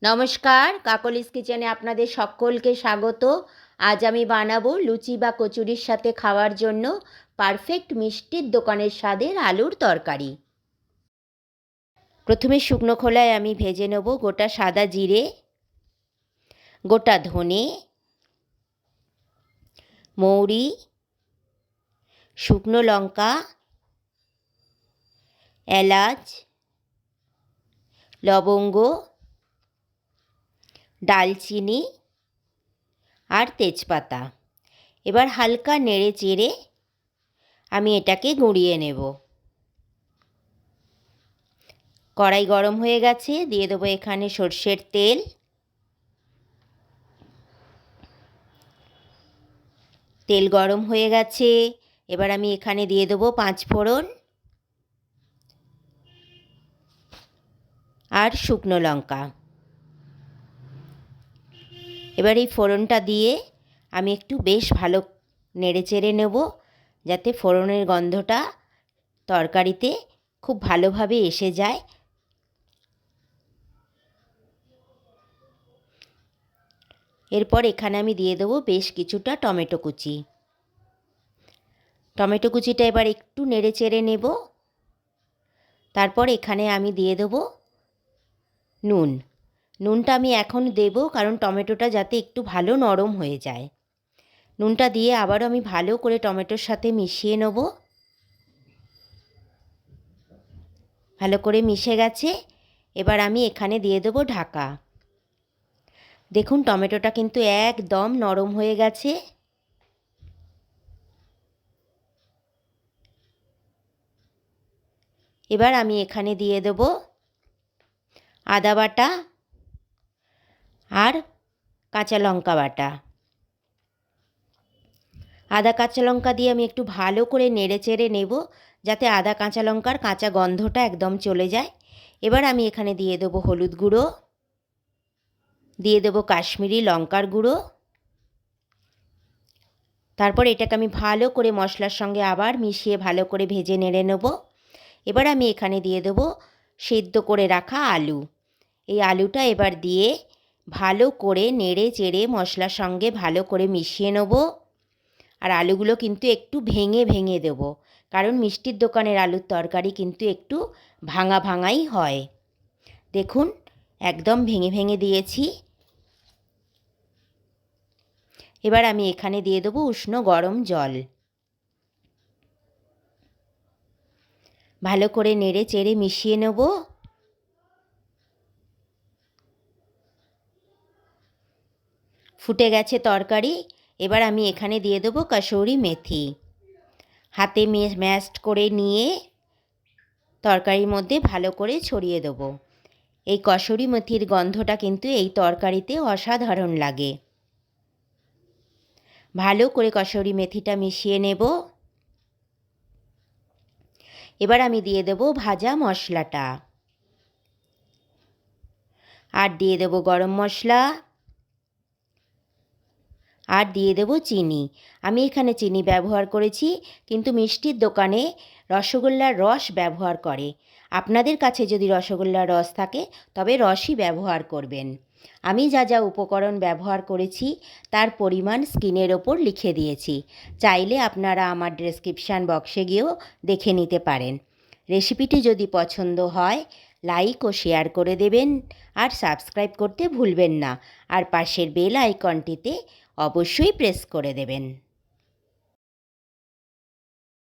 নমস্কার, কাকলিস কিচেনে আপনাদের সকলকে স্বাগত। আজ আমি বানাবো লুচি বা কচুরির সাথে খাওয়ার জন্য পারফেক্ট মিষ্টির দোকানের স্বাদের আলুর তরকারি। প্রথমে শুকনো খোলায় আমি ভেজে নেব গোটা সাদা জিরে, গোটা ধনে, মৌরি, শুকনো লঙ্কা, এলাচ, লবঙ্গ, ডালচিনি আর তেজপাতা। এবার হালকা নেড়ে চেড়ে আমি এটাকে গুঁড়িয়ে নেব। কড়াই গরম হয়ে গেছে, দিয়ে দেবো এখানে সর্ষের তেল। তেল গরম হয়ে গেছে, এবার আমি এখানে দিয়ে দেবো 5 ফোড়ন আর শুকনো লঙ্কা। এবার এই ফোড়নটা দিয়ে আমি একটু বেশ ভালো নেড়ে চেড়ে নেব, যাতে ফোড়নের গন্ধটা তরকারিতে খুব ভালোভাবে এসে যায়। এরপর এখানে আমি দিয়ে দেবো বেশ কিছুটা টমেটো কুচি। টমেটো কুচিটা এবার একটু নেড়ে চেড়ে নেব। তারপর এখানে আমি দিয়ে দেবো নুন। নুনটা আমি এখন দেব কারণ টমেটোটা যাতে একটু ভালো নরম হয়ে যায়। নুনটা দিয়ে আবারও আমি ভালো করে টমেটোর সাথে মিশিয়ে নেব। ভালো করে মিশে গেছে, এবার আমি এখানে দিয়ে দেবো ঢাকা। দেখুন টমেটোটা কিন্তু একদম নরম হয়ে গেছে। এবার আমি এখানে দিয়ে দেব আদা বাটা আর কাঁচা লঙ্কা বাটা। আদা কাঁচা লঙ্কা দিয়ে আমি একটু ভালো করে নেড়ে চেড়ে নেব, যাতে আদা কাঁচা লঙ্কার কাঁচা গন্ধটা একদম চলে যায়। এবার আমি এখানে দিয়ে দেবো হলুদ গুঁড়ো, দিয়ে দেবো কাশ্মীরি লঙ্কার গুঁড়ো। তারপর এটাকে আমি ভালো করে মশলার সঙ্গে আবার মিশিয়ে ভালো করে ভেজে নেড়ে নেব। এবার আমি এখানে দিয়ে দেবো সেদ্ধ করে রাখা আলু। এই আলুটা এবার দিয়ে ভালো করে নেড়ে চেড়ে মশলার সঙ্গে ভালো করে মিশিয়ে নেব। আর আলুগুলো কিন্তু একটু ভেঙে ভেঙে দেব, কারণ মিষ্টির দোকানের আলুর তরকারি কিন্তু একটু ভাঙা ভাঙাই হয়। দেখুন একদম ভেঙে ভেঙে দিয়েছি। এবার আমি এখানে দিয়ে দেবো উষ্ণ গরম জল। ভালো করে নেড়ে চেড়ে মিশিয়ে নেব। ফুটে গেছে তরকারি। এবার আমি এখানে দিয়ে দেবো কসুরি মেথি। হাতে ম্যাশড করে নিয়ে তরকারির মধ্যে ভালো করে ছড়িয়ে দেবো। এই কসুরি মেথির গন্ধটা কিন্তু এই তরকারিতে অসাধারণ লাগে। ভালো করে কসুরি মেথিটা মিশিয়ে নেব। এবার আমি দিয়ে দেব ভাজা মশলাটা, আর দিয়ে দেব গরম মশলা, আর দিয়ে দেব চিনি। আমি এখানে চিনি ব্যবহার করেছি, কিন্তু মিষ্টির দোকানে রসগোল্লার রস ব্যবহার করে। আপনাদের কাছে যদি রসগোল্লার রস থাকে তবে রসই ব্যবহার করবেন। আমি যা যা উপকরণ ব্যবহার করেছি তার পরিমাণ স্ক্রিনের ওপর লিখে দিয়েছি, চাইলে আপনারা আমার ডেসক্রিপশান বক্সে গিয়েও দেখে নিতে পারেন। রেসিপিটি যদি পছন্দ হয় লাইক ও শেয়ার করে দেবেন, আর সাবস্ক্রাইব করতে ভুলবেন না, আর পাশের বেল আইকনটিতে অবশ্যই প্রেস করে দেবেন।